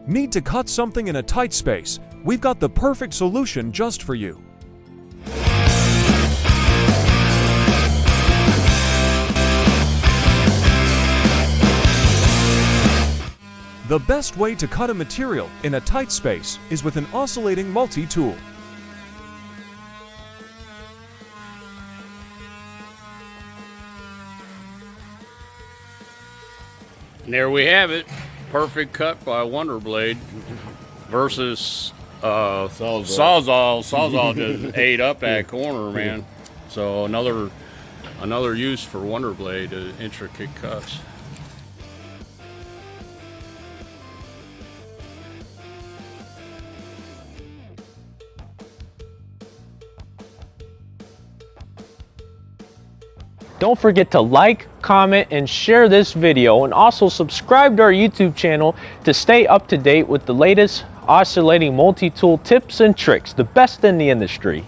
Need to cut something in a tight space? We've got the perfect solution just for you. The best way to cut a material in a tight space is with an oscillating multi-tool. And there we have it. Perfect cut by WonderBlade versus Sawzall. Sawzall just ate up that corner, man. So another use for WonderBlade is intricate cuts. Don't forget to like, comment, and share this video, and also subscribe to our YouTube channel to stay up to date with the latest oscillating multi-tool tips and tricks, the best in the industry.